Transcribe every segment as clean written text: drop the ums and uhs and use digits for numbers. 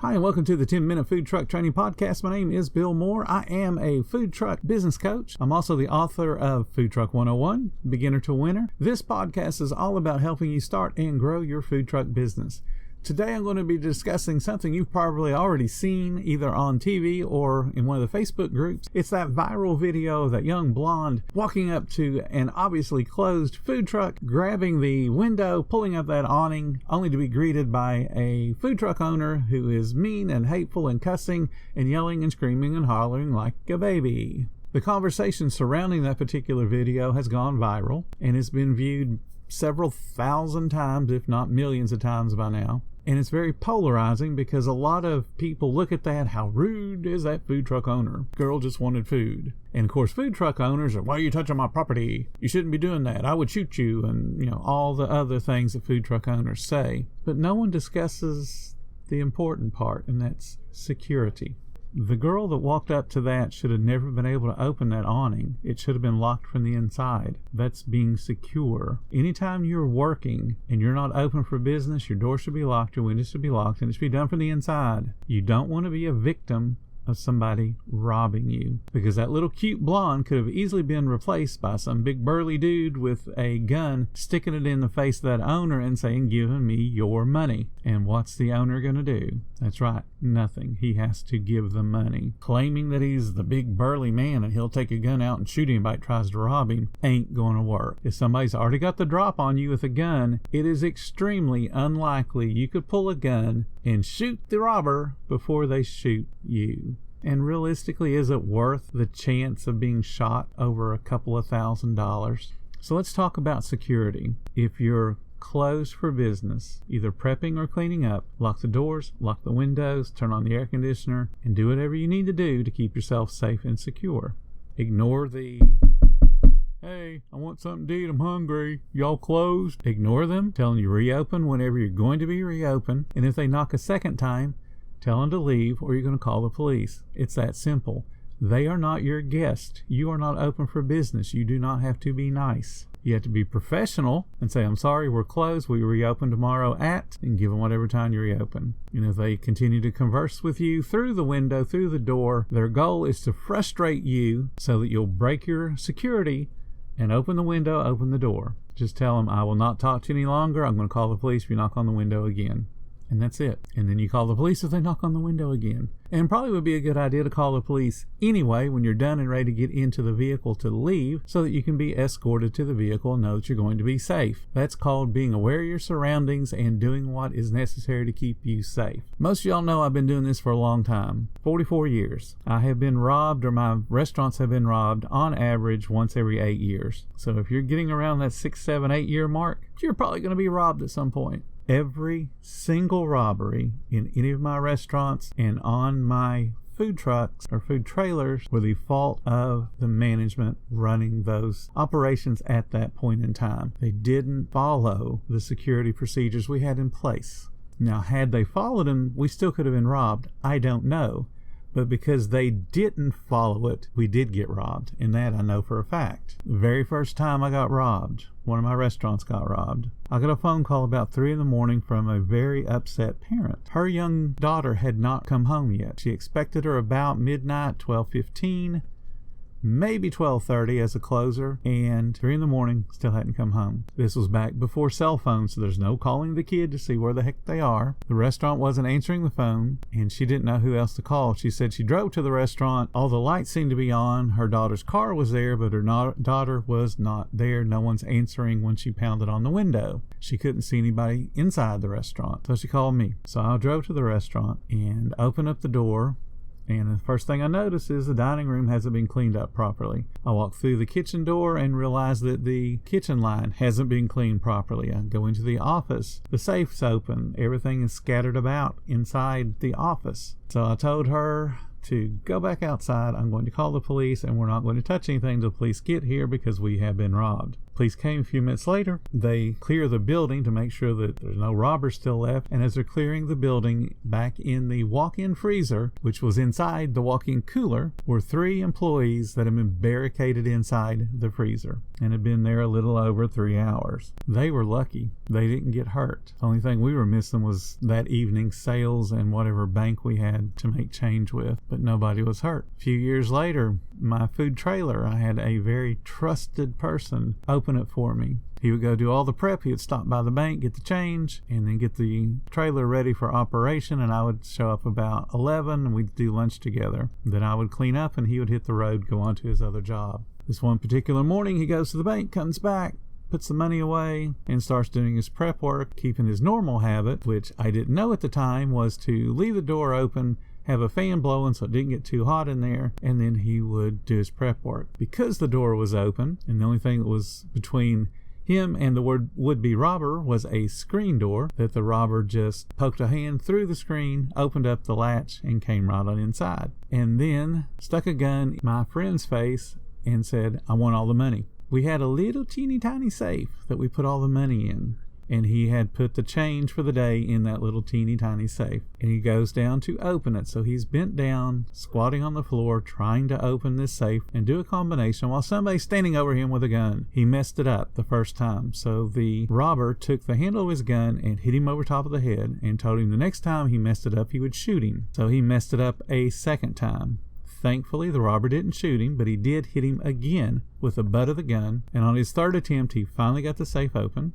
Hi, and welcome to the 10-Minute Food Truck Training Podcast. My name is Bill Moore. I am a food truck business coach. I'm also the author of Food Truck 101, Beginner to Winner. This podcast is all about helping you start and grow your food truck business. Today I'm going to be discussing something you've probably already seen either on TV or in one of the Facebook groups. It's that viral video of that young blonde walking up to an obviously closed food truck, grabbing the window, pulling up that awning, only to be greeted by a food truck owner who is mean and hateful and cussing and yelling and screaming and hollering like a baby. The conversation surrounding that particular video has gone viral and it's been viewed several thousand times, if not millions of times by now. And it's very polarizing because a lot of people look at that, how rude is that food truck owner? Girl just wanted food. And of course, food truck owners are, why are you touching my property? You shouldn't be doing that. I would shoot you. And, all the other things that food truck owners say. But no one discusses the important part, and that's security. The girl that walked up to that should have never been able to open that awning. It should have been locked from the inside. That's being secure. Anytime you're working and you're not open for business, your door should be locked, your windows should be locked, and it should be done from the inside. You don't want to be a victim of somebody robbing you, because that little cute blonde could have easily been replaced by some big burly dude with a gun sticking it in the face of that owner and saying, give me your money. And what's the owner going to do? That's right, nothing. He has to give the money. Claiming that he's the big burly man and he'll take a gun out and shoot anybody that tries to rob him ain't going to work. If somebody's already got the drop on you with a gun, it is extremely unlikely you could pull a gun and shoot the robber before they shoot you. And realistically, is it worth the chance of being shot over a couple of $1,000s? So let's talk about security. If you're closed for business, either prepping or cleaning up, lock the doors, lock the windows, turn on the air conditioner, and do whatever you need to do to keep yourself safe and secure. Ignore the, hey, I want something to eat, I'm hungry, y'all closed. Ignore them, tell them you reopen whenever you're going to be reopened, and if they knock a second time, tell them to leave or you're going to call the police. It's that simple. They are not your guest. You are not open for business. You do not have to be nice. You have to be professional and say, I'm sorry, we're closed. We reopen tomorrow and give them whatever time you reopen. If they continue to converse with you through the window, through the door, their goal is to frustrate you so that you'll break your security and open the window, open the door. Just tell them, I will not talk to you any longer. I'm going to call the police if you knock on the window again. And that's it. And then you call the police if they knock on the window again. And probably would be a good idea to call the police anyway when you're done and ready to get into the vehicle to leave, so that you can be escorted to the vehicle and know that you're going to be safe. That's called being aware of your surroundings and doing what is necessary to keep you safe. Most of y'all know I've been doing this for a long time, 44 years. I have been robbed, or my restaurants have been robbed on average once every 8 years. So if you're getting around that 6, 7, 8 year mark, you're probably going to be robbed at some point. Every single robbery in any of my restaurants and on my food trucks or food trailers were the fault of the management running those operations at that point in time. They didn't follow the security procedures we had in place. Now, had they followed them, we still could have been robbed. I don't know. But because they didn't follow it, we did get robbed. And that I know for a fact. The very first time I got robbed, one of my restaurants got robbed. I got a phone call about 3 a.m. from a very upset parent. Her young daughter had not come home yet. She expected her about midnight, 12:15. Maybe 12:30 as a closer, and 3 a.m. still hadn't come home. This was back before cell phones, so there's no calling the kid to see where the heck they are. The restaurant wasn't answering the phone, and she didn't know who else to call. She said she drove to the restaurant. All the lights seemed to be on. Her daughter's car was there, but her daughter was not there. No one's answering when she pounded on the window. She couldn't see anybody inside the restaurant, so she called me. So I drove to the restaurant and opened up the door. And the first thing I noticed is the dining room hasn't been cleaned up properly. I walk through the kitchen door and realize that the kitchen line hasn't been cleaned properly. I go into the office. The safe's open. Everything is scattered about inside the office. So I told her to go back outside. I'm going to call the police, and we're not going to touch anything until the police get here because we have been robbed. Police came a few minutes later. They clear the building to make sure that there's no robbers still left. And as they're clearing the building, back in the walk-in freezer, which was inside the walk-in cooler, were 3 employees that had been barricaded inside the freezer and had been there a little over 3 hours. They were lucky. They didn't get hurt. The only thing we were missing was that evening's sales and whatever bank we had to make change with, but nobody was hurt. A few years later, my food trailer, I had a very trusted person open it for me. He would go do all the prep. He would stop by the bank, get the change, and then get the trailer ready for operation. And I would show up about 11 and we'd do lunch together. Then I would clean up and he would hit the road, go on to his other job. This one particular morning, he goes to the bank, comes back, puts the money away, and starts doing his prep work, keeping his normal habit, which I didn't know at the time, was to leave the door open, have a fan blowing so it didn't get too hot in there, and then he would do his prep work. Because the door was open, and the only thing that was between him and the would-be robber was a screen door that the robber just poked a hand through the screen, opened up the latch, and came right on inside. And then stuck a gun in my friend's face and said, "I want all the money." We had a little teeny tiny safe that we put all the money in, and he had put the change for the day in that little teeny tiny safe. And he goes down to open it. So he's bent down, squatting on the floor, trying to open this safe and do a combination while somebody's standing over him with a gun. He messed it up the first time. So the robber took the handle of his gun and hit him over top of the head and told him the next time he messed it up, he would shoot him. So he messed it up a second time. Thankfully, the robber didn't shoot him, but he did hit him again with the butt of the gun. And on his third attempt, he finally got the safe open,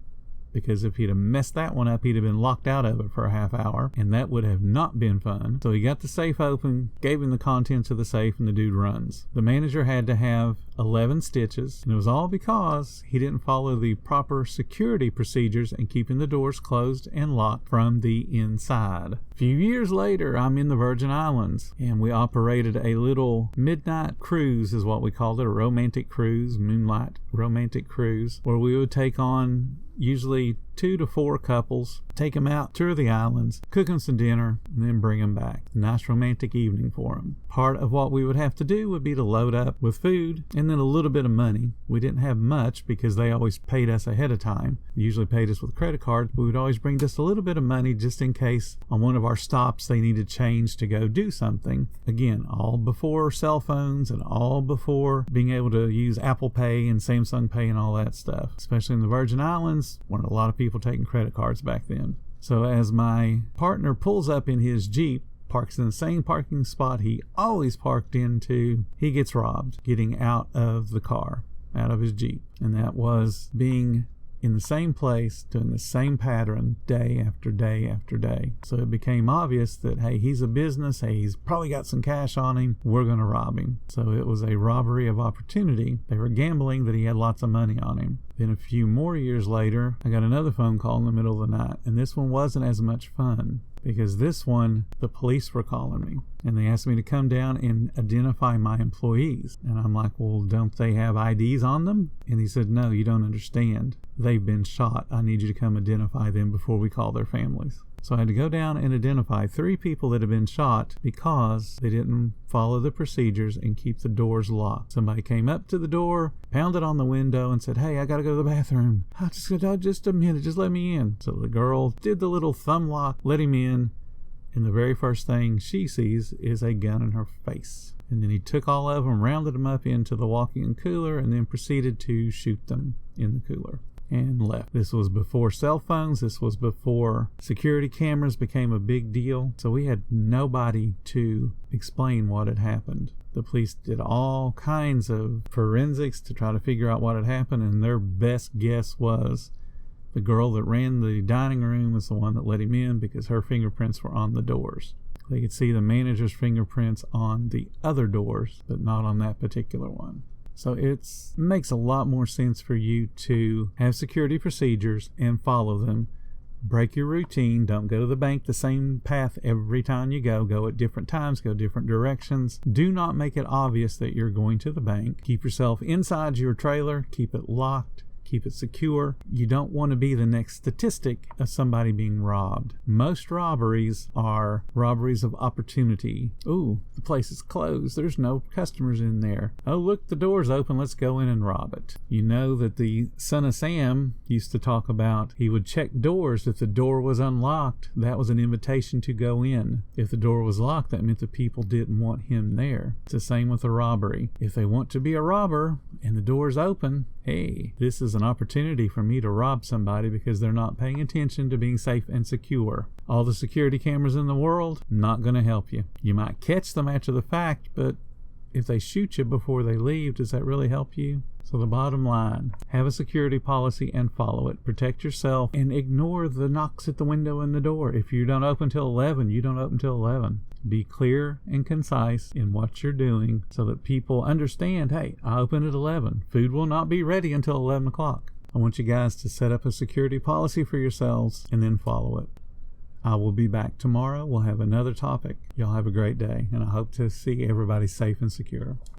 because if he'd have messed that one up, he'd have been locked out of it for a half hour, and that would have not been fun. So he got the safe open, gave him the contents of the safe, and the dude runs. The manager had to have 11 stitches, and it was all because he didn't follow the proper security procedures and keeping the doors closed and locked from the inside. A few years later, I'm in the Virgin Islands, and we operated a little midnight cruise, is what we called it, a romantic cruise, moonlight romantic cruise, where we would take on usually 2 to 4 couples, take them out, tour the islands, cook them some dinner, and then bring them back. A nice romantic evening for them. Part of what we would have to do would be to load up with food and then a little bit of money. We didn't have much because they always paid us ahead of time. They usually paid us with credit cards, but we'd always bring just a little bit of money just in case on one of our stops they needed change to go do something. Again, all before cell phones and all before being able to use Apple Pay and Samsung Pay and all that stuff. Especially in the Virgin Islands, weren't a lot of people taking credit cards back then. So as my partner pulls up in his Jeep, parks in the same parking spot he always parked into, he gets robbed getting out of the car, out of his Jeep. And that was being in the same place, doing the same pattern day after day after day. So it became obvious that, hey, he's a business, hey, he's probably got some cash on him, we're going to rob him. So it was a robbery of opportunity. They were gambling that he had lots of money on him. Then a few more years later, I got another phone call in the middle of the night, and this one wasn't as much fun, because this one, the police were calling me, and they asked me to come down and identify my employees. And I'm like, well, don't they have IDs on them? And he said, no, you don't understand. They've been shot. I need you to come identify them before we call their families. So I had to go down and identify 3 people that had been shot because they didn't follow the procedures and keep the doors locked. Somebody came up to the door, pounded on the window, and said, hey, I got to go to the bathroom. I just said, oh, just a minute, just let me in. So the girl did the little thumb lock, let him in, and the very first thing she sees is a gun in her face. And then he took all of them, rounded them up into the walk-in cooler, and then proceeded to shoot them in the cooler and left. This was before cell phones. This was before security cameras became a big deal. So we had nobody to explain what had happened. The police did all kinds of forensics to try to figure out what had happened, and their best guess was the girl that ran the dining room was the one that let him in because her fingerprints were on the doors. They could see the manager's fingerprints on the other doors, but not on that particular one. So it makes a lot more sense for you to have security procedures and follow them. Break your routine. Don't go to the bank the same path every time you go. Go at different times. Go different directions. Do not make it obvious that you're going to the bank. Keep yourself inside your trailer. Keep it locked. keep it secure. You don't want to be the next statistic of somebody being robbed. Most robberies are robberies of opportunity. Ooh, the place is closed. There's no customers in there. Oh, look, the door's open. Let's go in and rob it. You know that the son of Sam used to talk about he would check doors. If the door was unlocked, that was an invitation to go in. If the door was locked, that meant the people didn't want him there. It's the same with a robbery. If they want to be a robber and the door's open, hey, this is an opportunity for me to rob somebody because they're not paying attention to being safe and secure. All the security cameras in the world, not going to help you. You might catch them after the fact, but if they shoot you before they leave, does that really help you? So the bottom line, have a security policy and follow it. Protect yourself and ignore the knocks at the window and the door. If you don't open till 11, you don't open till 11. Be clear and concise in what you're doing so that people understand, hey, I open at 11. Food will not be ready until 11 o'clock. I want you guys to set up a security policy for yourselves and then follow it. I will be back tomorrow. We'll have another topic. Y'all have a great day, and I hope to see everybody safe and secure.